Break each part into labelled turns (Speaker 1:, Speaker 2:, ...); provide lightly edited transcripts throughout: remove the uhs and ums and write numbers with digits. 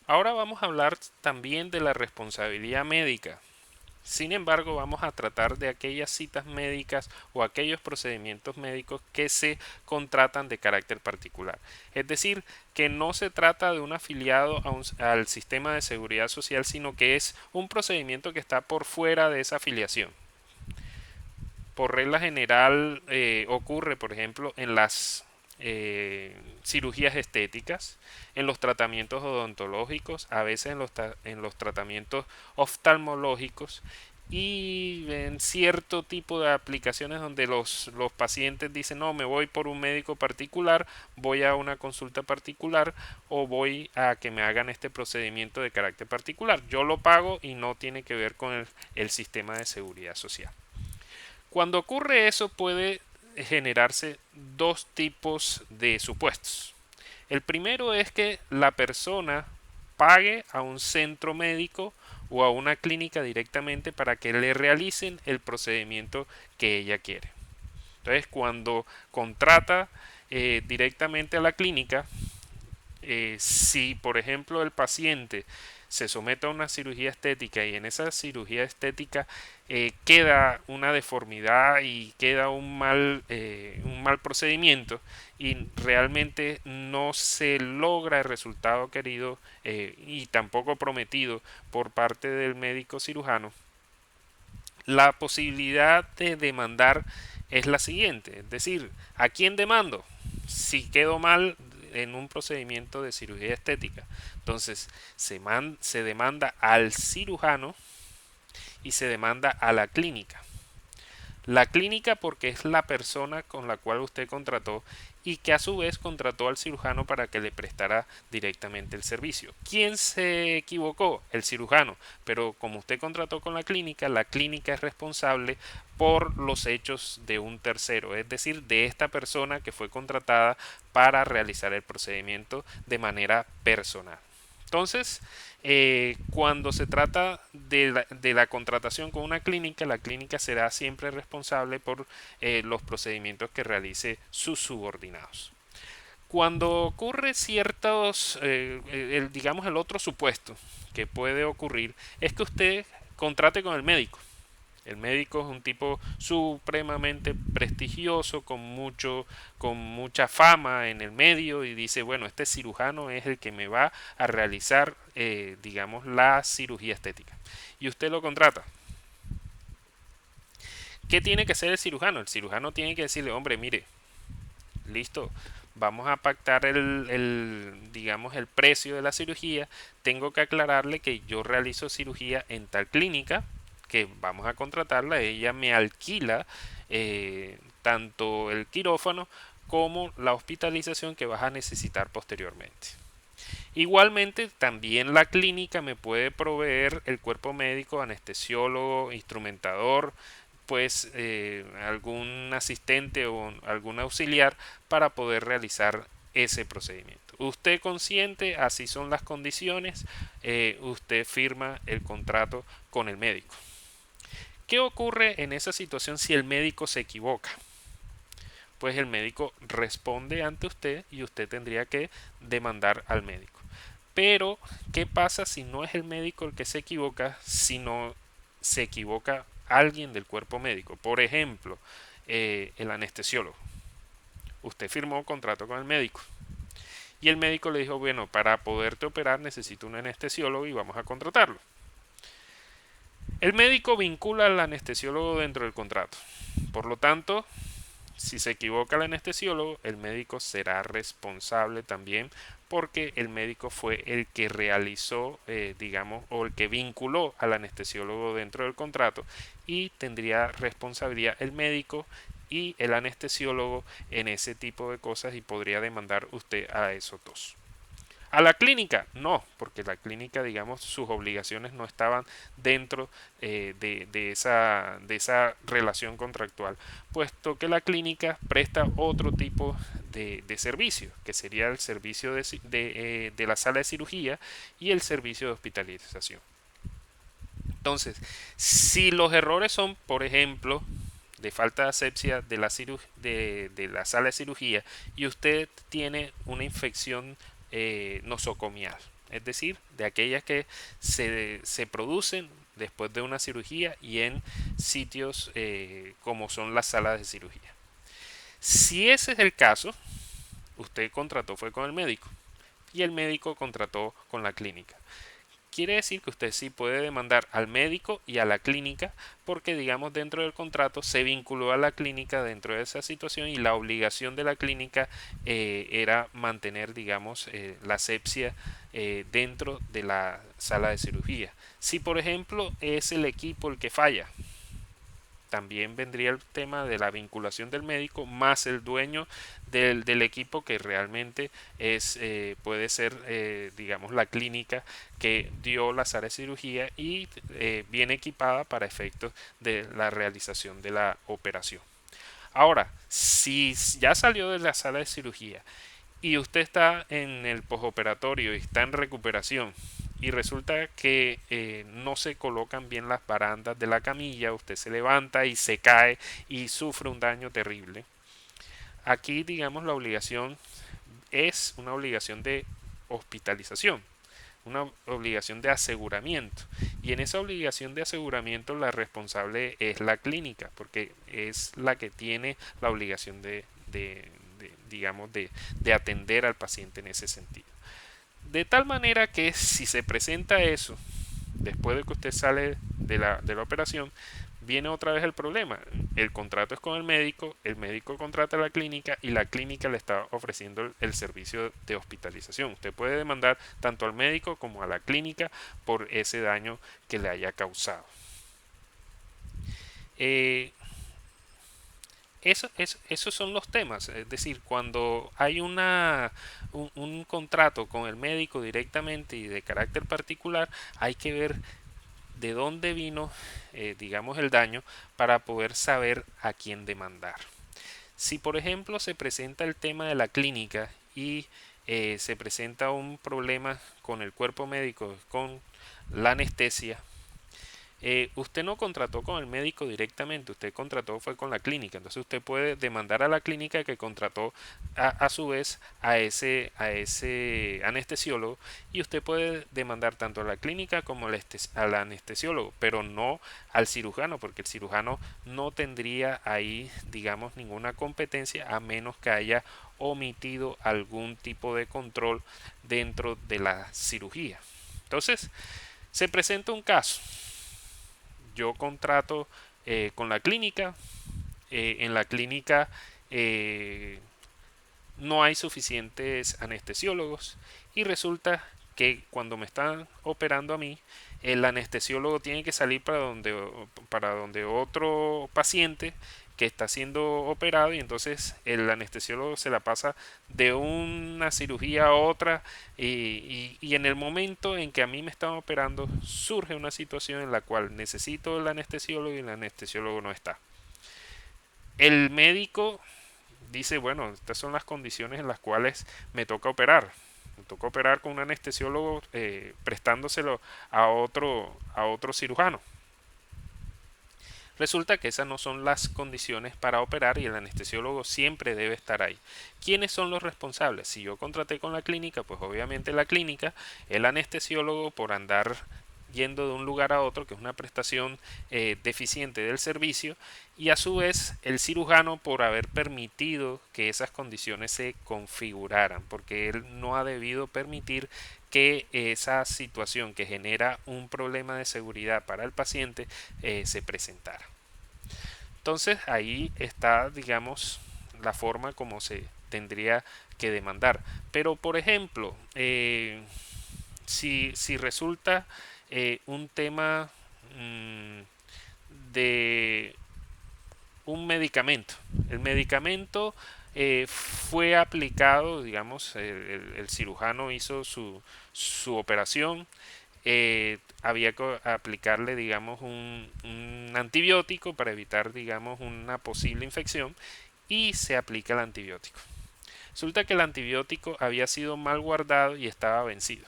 Speaker 1: Ahora vamos a hablar también de la responsabilidad médica. Sin embargo, vamos a tratar de aquellas citas médicas o aquellos procedimientos médicos que se contratan de carácter particular. Es decir, que no se trata de un afiliado al sistema de seguridad social, sino que es un procedimiento que está por fuera de esa afiliación. Por regla general ocurre, por ejemplo, en las cirugías estéticas, en los tratamientos odontológicos, a veces en los tratamientos oftalmológicos y en cierto tipo de aplicaciones donde los pacientes dicen no, me voy por un médico particular, voy a una consulta particular o voy a que me hagan este procedimiento de carácter particular. Yo lo pago y no tiene que ver con el sistema de seguridad social. Cuando ocurre eso puede generarse dos tipos de supuestos. El primero es que la persona pague a un centro médico o a una clínica directamente para que le realicen el procedimiento que ella quiere. Entonces, cuando contrata directamente a la clínica, si por ejemplo el paciente se somete a una cirugía estética y en esa cirugía estética queda una deformidad y queda un mal procedimiento y realmente no se logra el resultado querido y tampoco prometido por parte del médico cirujano, la posibilidad de demandar es la siguiente, es decir, ¿a quién demando? Si quedo mal en un procedimiento de cirugía estética, entonces se demanda al cirujano y se demanda a la clínica. La clínica porque es la persona con la cual usted contrató y que a su vez contrató al cirujano para que le prestara directamente el servicio. ¿Quién se equivocó? El cirujano. Pero como usted contrató con la clínica es responsable por los hechos de un tercero, es decir, de esta persona que fue contratada para realizar el procedimiento de manera personal. Entonces, cuando se trata de la contratación con una clínica, la clínica será siempre responsable por los procedimientos que realice sus subordinados. Cuando ocurre ciertos, digamos el otro supuesto que puede ocurrir, es que usted contrate con el médico. El médico es un tipo supremamente prestigioso, con mucha fama en el medio y dice, bueno, este cirujano es el que me va a realizar, digamos, la cirugía estética. Y usted lo contrata. ¿Qué tiene que hacer el cirujano? El cirujano tiene que decirle, hombre, mire, listo, vamos a pactar digamos, el precio de la cirugía. Tengo que aclararle que yo realizo cirugía en tal clínica, que vamos a contratarla, ella me alquila tanto el quirófano como la hospitalización que vas a necesitar posteriormente. Igualmente, también la clínica me puede proveer el cuerpo médico, anestesiólogo, instrumentador, pues algún asistente o algún auxiliar para poder realizar ese procedimiento. Usted consciente, así son las condiciones, usted firma el contrato con el médico. ¿Qué ocurre en esa situación si el médico se equivoca? Pues el médico responde ante usted y usted tendría que demandar al médico. Pero, ¿qué pasa si no es el médico el que se equivoca, sino se equivoca alguien del cuerpo médico? Por ejemplo, el anestesiólogo. Usted firmó un contrato con el médico. Y el médico le dijo, bueno, para poderte operar necesito un anestesiólogo y vamos a contratarlo. El médico vincula al anestesiólogo dentro del contrato. Por lo tanto, si se equivoca el anestesiólogo, el médico será responsable también porque el médico fue el que realizó, digamos, o el que vinculó al anestesiólogo dentro del contrato y tendría responsabilidad el médico y el anestesiólogo en ese tipo de cosas y podría demandar usted a esos dos. A la clínica, no, porque la clínica, digamos, sus obligaciones no estaban dentro de esa relación contractual, puesto que la clínica presta otro tipo de servicio, que sería el servicio de la sala de cirugía y el servicio de hospitalización. Entonces, si los errores son, por ejemplo, de falta de asepsia de la sala de cirugía y usted tiene una infección nosocomial, es decir, de aquellas que se producen después de una cirugía y en sitios como son las salas de cirugía. Si ese es el caso, usted contrató fue con el médico y el médico contrató con la clínica. Quiere decir que usted sí puede demandar al médico y a la clínica porque, digamos, dentro del contrato se vinculó a la clínica dentro de esa situación y la obligación de la clínica era mantener, digamos, la asepsia dentro de la sala de cirugía. Si, por ejemplo, es el equipo el que falla, también vendría el tema de la vinculación del médico más el dueño del equipo que realmente es puede ser digamos la clínica que dio la sala de cirugía y viene equipada para efectos de la realización de la operación. Ahora, si ya salió de la sala de cirugía y usted está en el posoperatorio y está en recuperación y resulta que no se colocan bien las barandas de la camilla, usted se levanta y se cae y sufre un daño terrible. Aquí, digamos, la obligación es una obligación de hospitalización, una obligación de aseguramiento. Y en esa obligación de aseguramiento la responsable es la clínica, porque es la que tiene la obligación digamos, de atender al paciente en ese sentido. De tal manera que si se presenta eso, después de que usted sale de la operación, viene otra vez el problema. El contrato es con el médico contrata a la clínica y la clínica le está ofreciendo el servicio de hospitalización. Usted puede demandar tanto al médico como a la clínica por ese daño que le haya causado. Eh, esos son los temas, es decir, cuando hay un contrato con el médico directamente y de carácter particular, hay que ver de dónde vino, digamos, el daño para poder saber a quién demandar. Si, por ejemplo, se presenta el tema de la clínica y se presenta un problema con el cuerpo médico, con la anestesia, usted no contrató con el médico directamente, usted contrató fue con la clínica, entonces usted puede demandar a la clínica que contrató a su vez a ese anestesiólogo y usted puede demandar tanto a la clínica como al anestesiólogo, pero no al cirujano, porque el cirujano no tendría ahí, digamos, ninguna competencia a menos que haya omitido algún tipo de control dentro de la cirugía. Entonces, se presenta un caso, yo contrato con la clínica, en la clínica eh, no hay suficientes anestesiólogos y resulta que cuando me están operando a mí, el anestesiólogo tiene que salir para donde otro paciente que está siendo operado y entonces el anestesiólogo se la pasa de una cirugía a otra y en el momento en que a mí me están operando surge una situación en la cual necesito el anestesiólogo y el anestesiólogo no está. El médico dice, bueno, estas son las condiciones en las cuales me toca operar. Me toca operar con un anestesiólogo prestándoselo a otro cirujano. Resulta que esas no son las condiciones para operar y el anestesiólogo siempre debe estar ahí. ¿Quiénes son los responsables? Si yo contraté con la clínica, pues obviamente la clínica, el anestesiólogo por andar yendo de un lugar a otro, que es una prestación deficiente del servicio, y a su vez el cirujano por haber permitido que esas condiciones se configuraran, porque él no ha debido permitir que esa situación que genera un problema de seguridad para el paciente se presentara. Entonces ahí está, digamos, la forma como se tendría que demandar. Pero, por ejemplo, si resulta un tema de un medicamento. El medicamento fue aplicado, digamos, el cirujano hizo su operación, había que aplicarle, digamos, un antibiótico para evitar, digamos, una posible infección y se aplica el antibiótico. Resulta que el antibiótico había sido mal guardado y estaba vencido.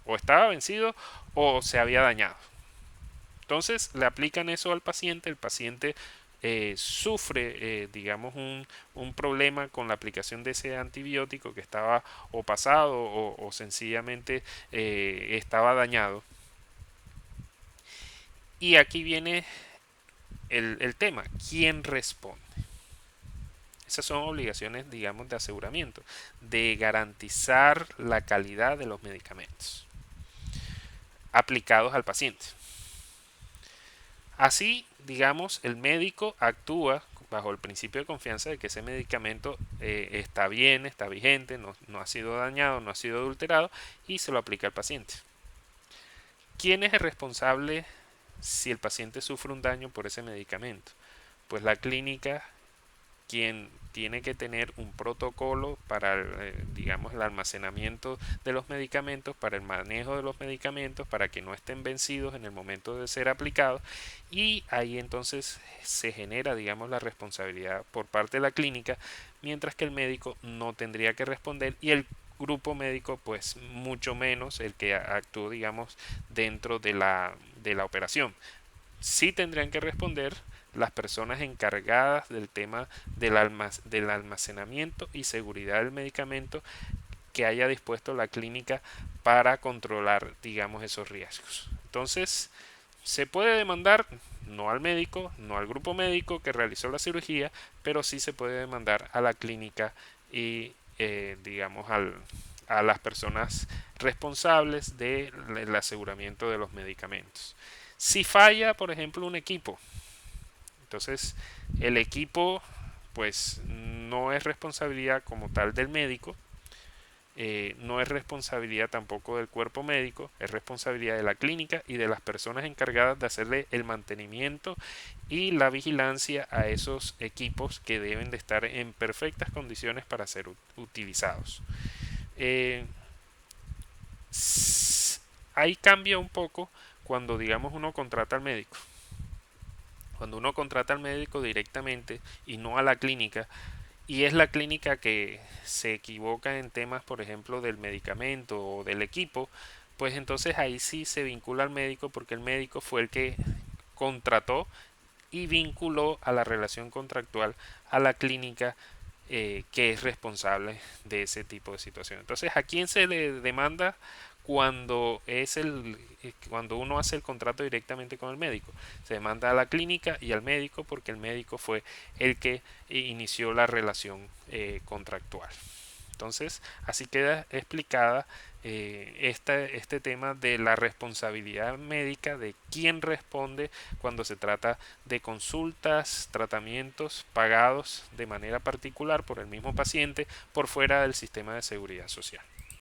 Speaker 1: O estaba vencido o se había dañado. Entonces le aplican eso al paciente, el paciente sufre, digamos, un problema con la aplicación de ese antibiótico que estaba o pasado o sencillamente estaba dañado. Y aquí viene el tema, ¿quién responde? Esas son obligaciones, digamos, de aseguramiento, de garantizar la calidad de los medicamentos aplicados al paciente. Así, digamos, el médico actúa bajo el principio de confianza de que ese medicamento está bien, está vigente, no ha sido dañado, no ha sido adulterado y se lo aplica al paciente. ¿Quién es el responsable si el paciente sufre un daño por ese medicamento? Pues la clínica, quien tiene que tener un protocolo para, digamos, el almacenamiento de los medicamentos, para el manejo de los medicamentos, para que no estén vencidos en el momento de ser aplicados, y ahí entonces se genera, digamos, la responsabilidad por parte de la clínica, mientras que el médico no tendría que responder y el grupo médico pues mucho menos el que actuó, digamos, dentro de la operación. Sí tendrían que responder las personas encargadas del tema del almacenamiento y seguridad del medicamento que haya dispuesto la clínica para controlar, digamos, esos riesgos. Entonces, se puede demandar no al médico, no al grupo médico que realizó la cirugía, pero sí se puede demandar a la clínica y, digamos, a las personas responsables del aseguramiento de los medicamentos. Si falla, por ejemplo, un equipo, entonces el equipo pues no es responsabilidad como tal del médico, no es responsabilidad tampoco del cuerpo médico, es responsabilidad de la clínica y de las personas encargadas de hacerle el mantenimiento y la vigilancia a esos equipos que deben de estar en perfectas condiciones para ser utilizados. Eh, ahí cambia un poco cuando digamos uno contrata al médico. Cuando uno contrata al médico directamente y no a la clínica, y es la clínica que se equivoca en temas, por ejemplo, del medicamento o del equipo, pues entonces ahí sí se vincula al médico porque el médico fue el que contrató y vinculó a la relación contractual a la clínica que es responsable de ese tipo de situación. Entonces, ¿a quién se le demanda cuando cuando uno hace el contrato directamente con el médico? Se demanda a la clínica y al médico porque el médico fue el que inició la relación contractual. Entonces, así queda explicada este tema de la responsabilidad médica, de quién responde cuando se trata de consultas, tratamientos pagados de manera particular por el mismo paciente por fuera del sistema de seguridad social.